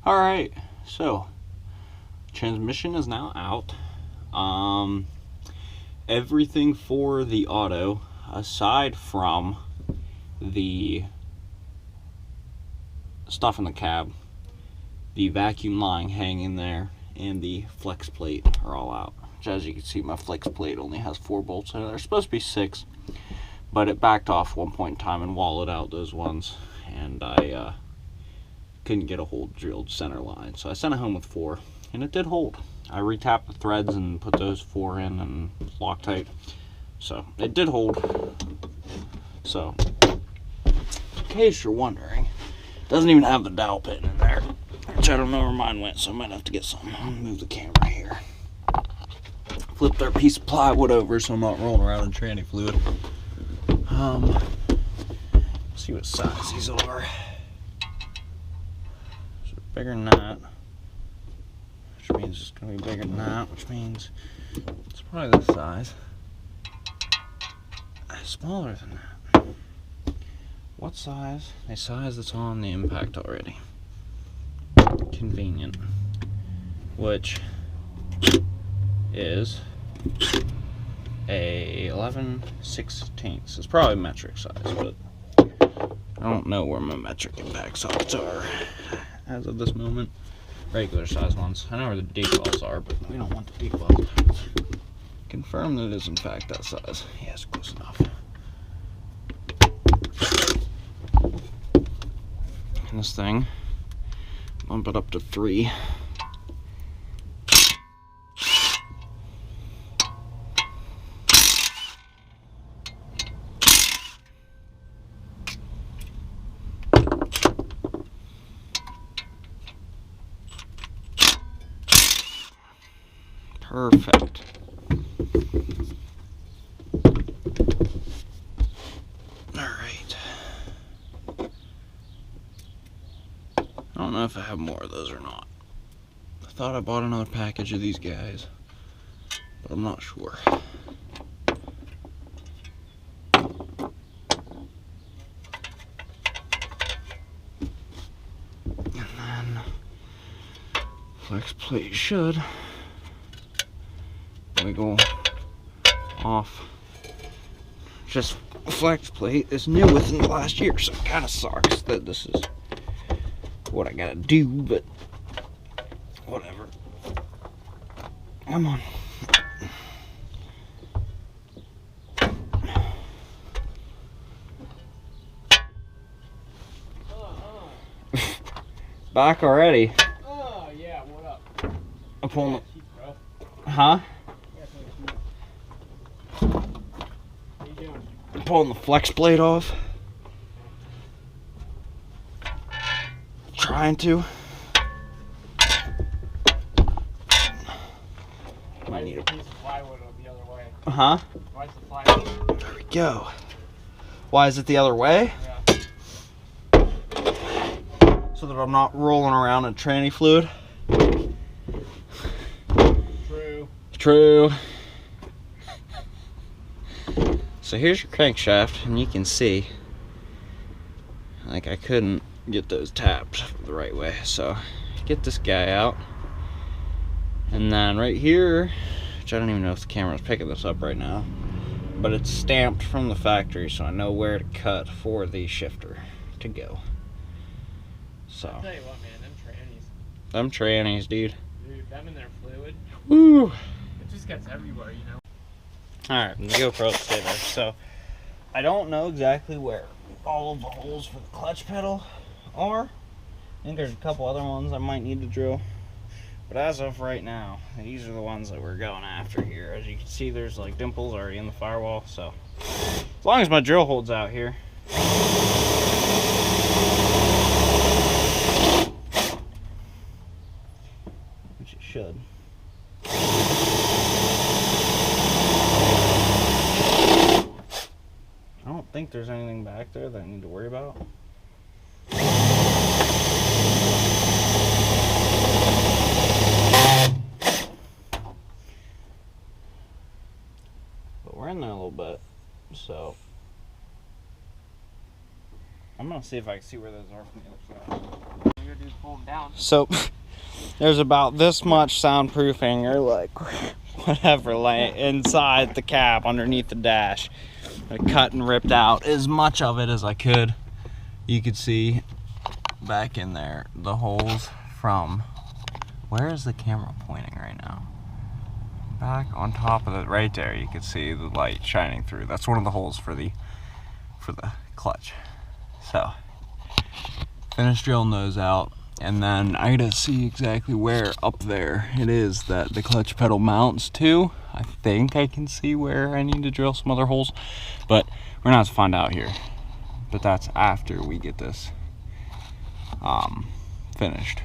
Alright, so transmission is now out. Everything for the auto, aside from the stuff in the cab, the vacuum line hanging there, and the flex plate are all out. Which, as you can see, my flex plate only has 4 bolts in it. There's supposed to be 6, but it backed off one point in time and wallowed out those ones, and I couldn't get a hole drilled center line, so I sent it home with 4, and it did hold. I retapped the threads and put those 4 in and Loctite, so it did hold. So, in case you're wondering, it doesn't even have the dowel pin in there, which I don't know where mine went, so I might have to get some. I'll move the camera here. Flip their piece of plywood over so I'm not rolling around in tranny fluid. See what size these are. So bigger than that, which means it's going to be bigger than that, which means it's probably this size. Smaller than that. What size? A size that's on the impact already. Convenient. Which is a 11/16. It's probably metric size, but I don't know where my metric impact sockets are as of this moment. Regular size ones. I know where the decals are, but we don't want the decals. Confirm that it is in fact that size. Yes, close enough. And this thing, bump it up to 3. Perfect. Alright. I don't know if I have more of those or not. I thought I bought another package of these guys, but I'm not sure. And then flex plate should wiggle off. Just flex plate is new within the last year, so it kind of sucks that this is what I gotta do, but whatever. Come on. Back already. Oh yeah, what up? I'm pulling the... Huh? I'm pulling the flex plate off. Trying to. Why is the piece of plywood the other way? Huh? Why is the plywood? There we go. Why is it the other way? Yeah. So that I'm not rolling around in tranny fluid. True. True. So here's your crankshaft, and you can see, like, I couldn't get those tapped the right way, so get this guy out, and then right here, which I don't even know if the camera's picking this up right now, but it's stamped from the factory, so I know where to cut for the shifter to go. So I'll tell you what, man, them trannies, dude, them and their fluid, woo, it just gets everywhere, you know. Alright, the GoPro will stay there. So I don't know exactly where all of the holes for the clutch pedal are. I think there's a couple other ones I might need to drill, but as of right now, these are the ones that we're going after here. As you can see, there's like dimples already in the firewall, so as long as my drill holds out here, which it should. I don't think there's anything back there that I need to worry about. But we're in there a little bit, so I'm gonna see if I can see where those are from the other side. All you gotta do is pull them down. So there's about this much soundproofing or like whatever like inside the cab underneath the dash. I cut and ripped out as much of it as I could. You could see back in there the holes from, where is the camera pointing right now? Back on top of it right there, you can see the light shining through. That's one of the holes for the clutch. So finished drilling those out, and then I gotta see exactly where up there it is that the clutch pedal mounts to. I think I can see where I need to drill some other holes, but we're gonna have to find out here. But that's after we get this finished.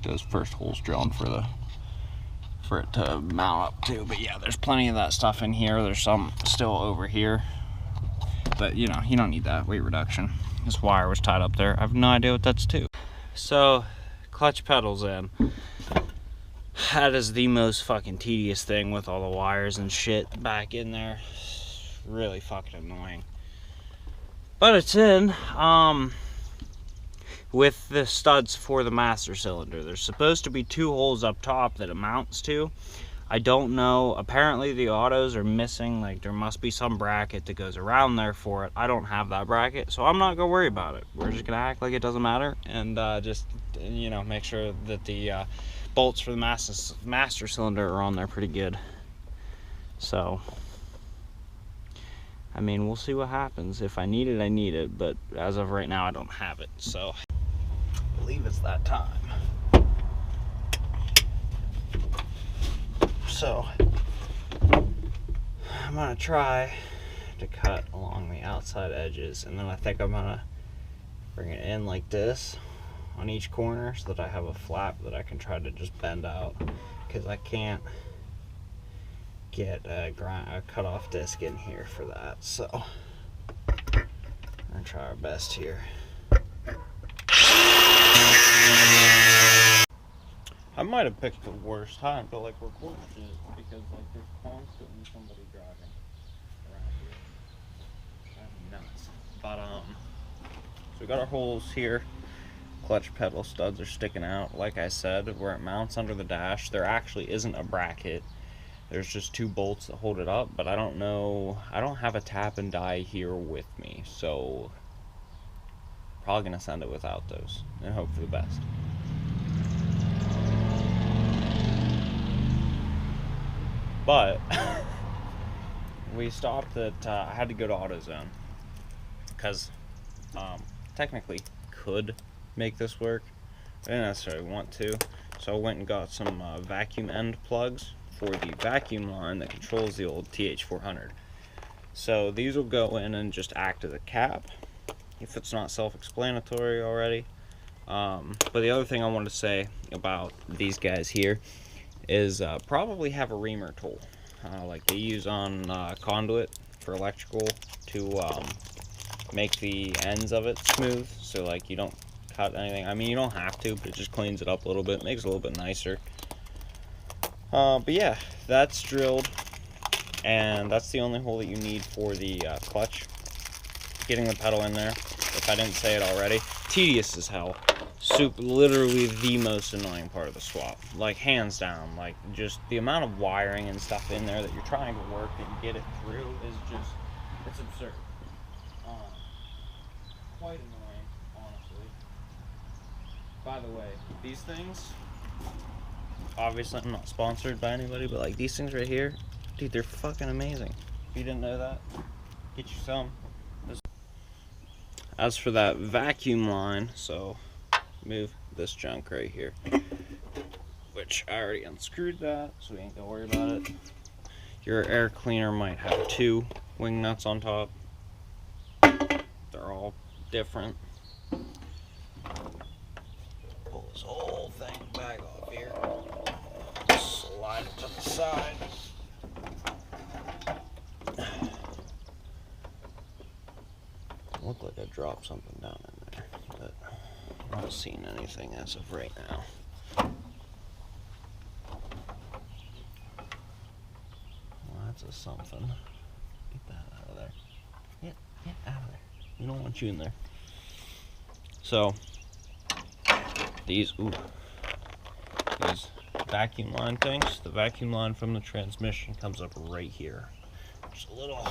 Those first holes drilling for it to mount up to. But yeah, there's plenty of that stuff in here. There's some still over here, but you know, you don't need that weight reduction. This wire was tied up there. I have no idea what that's to. So clutch pedals in. That is the most fucking tedious thing with all the wires and shit back in there. Really fucking annoying. But it's in. With the studs for the master cylinder. There's supposed to be 2 holes up top that it mounts to. I don't know. Apparently the autos are missing. Like there must be some bracket that goes around there for it. I don't have that bracket, so I'm not gonna worry about it. We're just gonna act like it doesn't matter and just, you know, make sure that the bolts for the master cylinder are on there pretty good. So I mean, we'll see what happens. If I need it, I need it, but as of right now I don't have it. So I believe it's that time. So I'm gonna try to cut along the outside edges, and then I think I'm gonna bring it in like this on each corner so that I have a flap that I can try to just bend out, because I can't get a cut off disc in here for that. So I'm gonna try our best here. I might have picked the worst time to like record shit, because like there's constantly somebody driving around here. That's nuts. But so we got our holes here. Clutch pedal studs are sticking out. Like I said, where it mounts under the dash, there actually isn't a bracket. There's just 2 bolts that hold it up, but I don't know. I don't have a tap and die here with me, so probably gonna send it without those and hope for the best. But we stopped at, I had to go to AutoZone because technically could make this work. I didn't necessarily want to, so I went and got some vacuum end plugs for the vacuum line that controls the old TH400. So these will go in and just act as a cap, if it's not self-explanatory already. But the other thing I wanted to say about these guys here is probably have a reamer tool, like they use on conduit for electrical, to make the ends of it smooth, so like you don't cut anything. I mean, you don't have to, but it just cleans it up a little bit, makes it a little bit nicer. But yeah, that's drilled, and that's the only hole that you need for the clutch. Getting the pedal in there, if I didn't say it already, tedious as hell. Literally the most annoying part of the swap, like hands down. Like just the amount of wiring and stuff in there that you're trying to work and get it through is just, it's absurd. Quite annoying, honestly. By the way, these things, obviously I'm not sponsored by anybody, but like these things right here, dude, they're fucking amazing. If you didn't know that, get you some. As for that vacuum line, so move this junk right here, which I already unscrewed that, so we ain't gonna worry about it. Your air cleaner might have 2 wing nuts on top. They're all different. Pull this whole thing back off here. Slide it to the side. Looked like I dropped something down in there, but I'm not seeing anything as of right now. Well, that's a something. Get that out of there. Get out of there. We don't want you in there. So these, ooh, these vacuum line things. The vacuum line from the transmission comes up right here. Just a little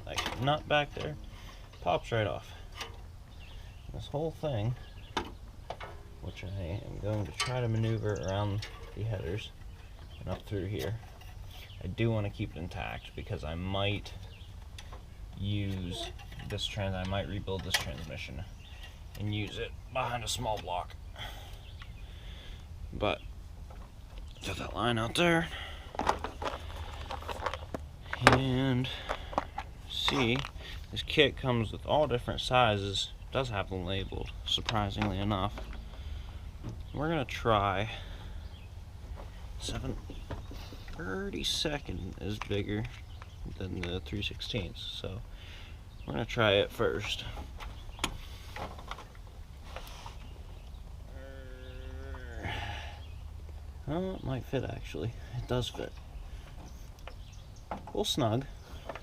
like nut back there, pops right off. This whole thing, which I am going to try to maneuver around the headers and up through here. I do want to keep it intact because I might use this I might rebuild this transmission and use it behind a small block. But got that line out there, and see, this kit comes with all different sizes. It does have them labeled, surprisingly enough. We're gonna try 7/32 is bigger than the 3/16, so we're gonna try it first. Oh, it might fit actually. It does fit. A little snug,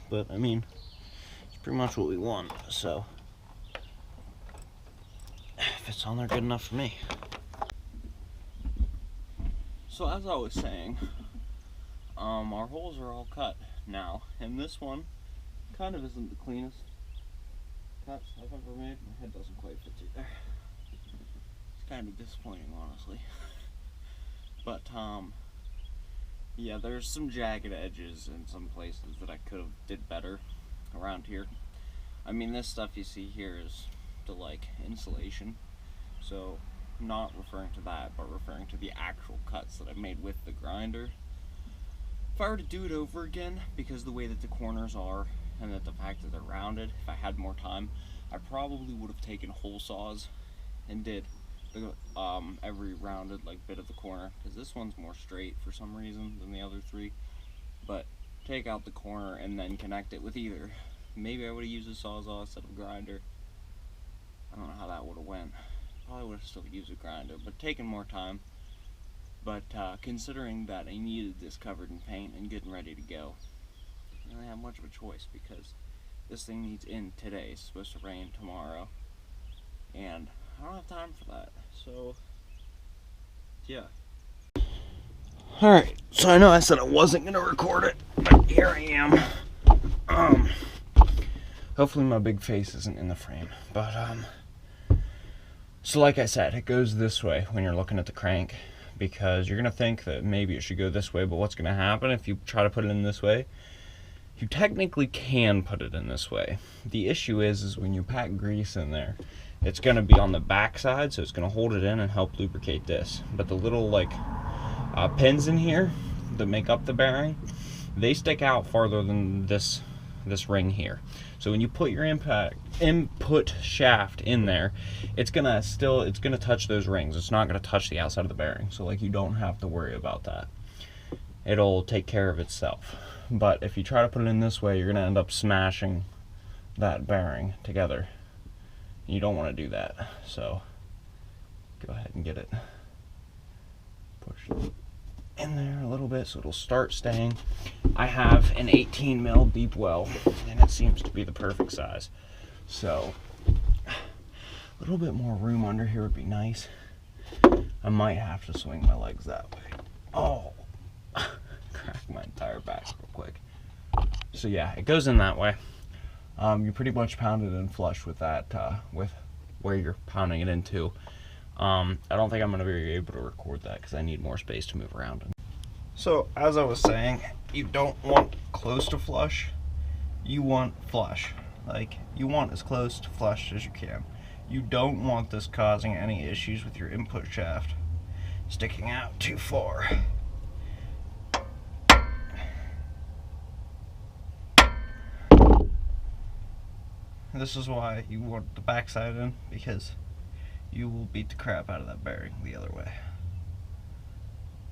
but I mean, it's pretty much what we want, so if it's on there good enough for me. So as I was saying, our holes are all cut now, and this one kind of isn't the cleanest cuts I've ever made. My head doesn't quite fit through there. It's kind of disappointing, honestly. But yeah, there's some jagged edges in some places that I could have did better around here. I mean, this stuff you see here is the like insulation, so I'm not referring to that, but referring to the actual cuts that I made with the grinder. If I were to do it over again, because the way that the corners are and that the fact that they're rounded, if I had more time, I probably would have taken hole saws and did every rounded like bit of the corner, because this one's more straight for some reason than the other three. But take out the corner and then connect it with either. Maybe I would have used a sawzall instead of a grinder. I don't know how that would have went. Probably would have still used a grinder, but taken more time. But considering that I needed this covered in paint and getting ready to go, I didn't really have much of a choice, because this thing needs in today. It's supposed to rain tomorrow, and I don't have time for that. So yeah. Alright, so I know I said I wasn't going to record it, but here I am. Hopefully my big face isn't in the frame, but so like I said, it goes this way when you're looking at the crank, because you're going to think that maybe it should go this way, but what's going to happen if you try to put it in this way? You technically can put it in this way. The issue is when you pack grease in there, it's going to be on the back side, so it's going to hold it in and help lubricate this. But the little like pins in here that make up the bearing, they stick out farther than this ring here. So when you put your input shaft in there, it's gonna touch those rings. It's not gonna touch the outside of the bearing. So like, you don't have to worry about that. It'll take care of itself. But if you try to put it in this way, you're gonna end up smashing that bearing together. You don't want to do that. So go ahead and get it pushed in there a little bit so it'll start staying. I have an 18 mil deep well, and it seems to be the perfect size. So a little bit more room under here would be nice. I might have to swing my legs that way. Oh, cracked my entire back real quick. So yeah, it goes in that way. You pretty much pound it in flush with that, with where you're pounding it into. I don't think I'm going to be able to record that because I need more space to move around. So, as I was saying, you don't want close to flush, you want flush. Like, you want as close to flush as you can. You don't want this causing any issues with your input shaft sticking out too far. This is why you want the backside in, because you will beat the crap out of that bearing the other way.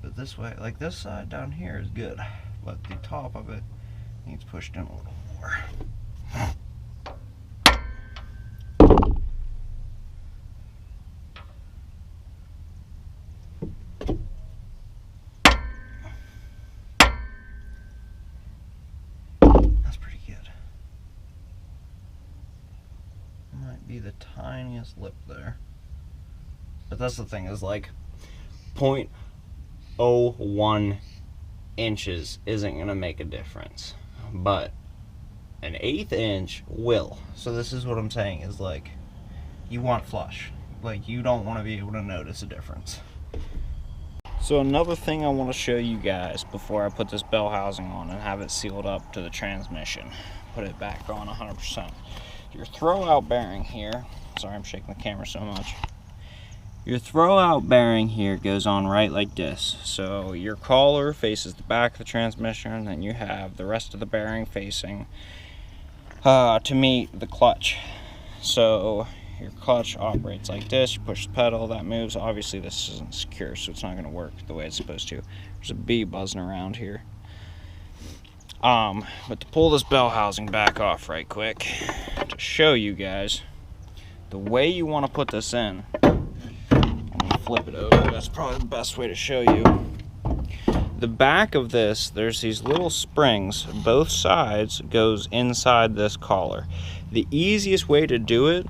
But this way, like this side down here is good, but the top of it needs pushed in a little more. That's pretty good. Might be the tiniest lip there. But that's the thing, is like 0.01 inches isn't going to make a difference, but an 1/8 inch will. So this is what I'm saying is, like, you want flush. Like, you don't want to be able to notice a difference. So another thing I want to show you guys before I put this bell housing on and have it sealed up to the transmission, put it back on 100%. Your throwout bearing here, sorry I'm shaking the camera so much. Your throwout bearing here goes on right like this. So your collar faces the back of the transmission, and then you have the rest of the bearing facing to meet the clutch. So your clutch operates like this. You push the pedal, that moves. Obviously this isn't secure, so it's not going to work the way it's supposed to. There's a bee buzzing around here. But to pull this bell housing back off right quick, to show you guys the way you want to put this in, I'm going to flip it over. That's probably the best way to show you. The back of this, there's these little springs. Both sides goes inside this collar. The easiest way to do it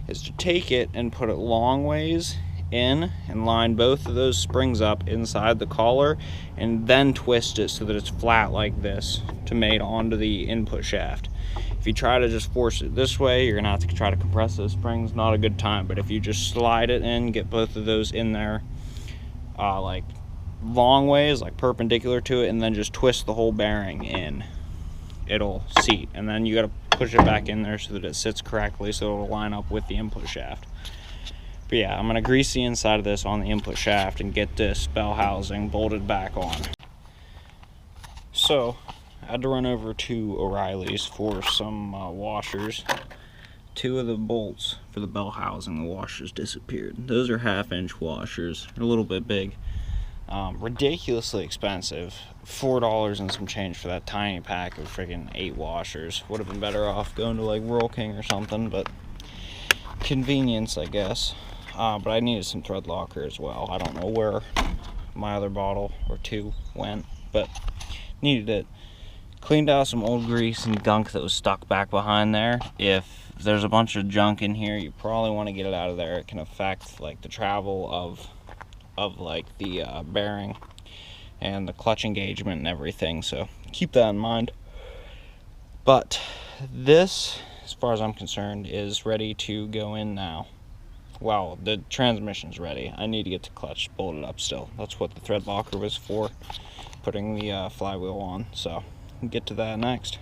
is to take it and put it long ways in and line both of those springs up inside the collar, and then twist it so that it's flat like this to mate onto the input shaft. If you try to just force it this way, you're gonna have to try to compress those springs. Not a good time. But if you just slide it in, get both of those in there like long ways, like perpendicular to it, and then just twist the whole bearing in, it'll seat. And then you gotta push it back in there so that it sits correctly, so it'll line up with the input shaft. But yeah, I'm gonna grease the inside of this on the input shaft and get this bell housing bolted back on. So I had to run over to O'Reilly's for some washers. 2 of the bolts for the bell housing, the washers disappeared. Those are 1/2 inch washers. They're a little bit big. Ridiculously expensive. $4 and some change for that tiny pack of freaking 8 washers. Would have been better off going to like Rural King or something, but convenience, I guess. But I needed some thread locker as well. I don't know where my other bottle or 2 went, but needed it. Cleaned out some old grease and gunk that was stuck back behind there. If there's a bunch of junk in here, you probably want to get it out of there. It can affect like the travel of like the bearing and the clutch engagement and everything, so keep that in mind. But this, as far as I'm concerned, is ready to go in now. Well, the transmission's ready. I need to get the clutch bolted up still. That's what the thread locker was for, putting the flywheel on. So we'll get to that next.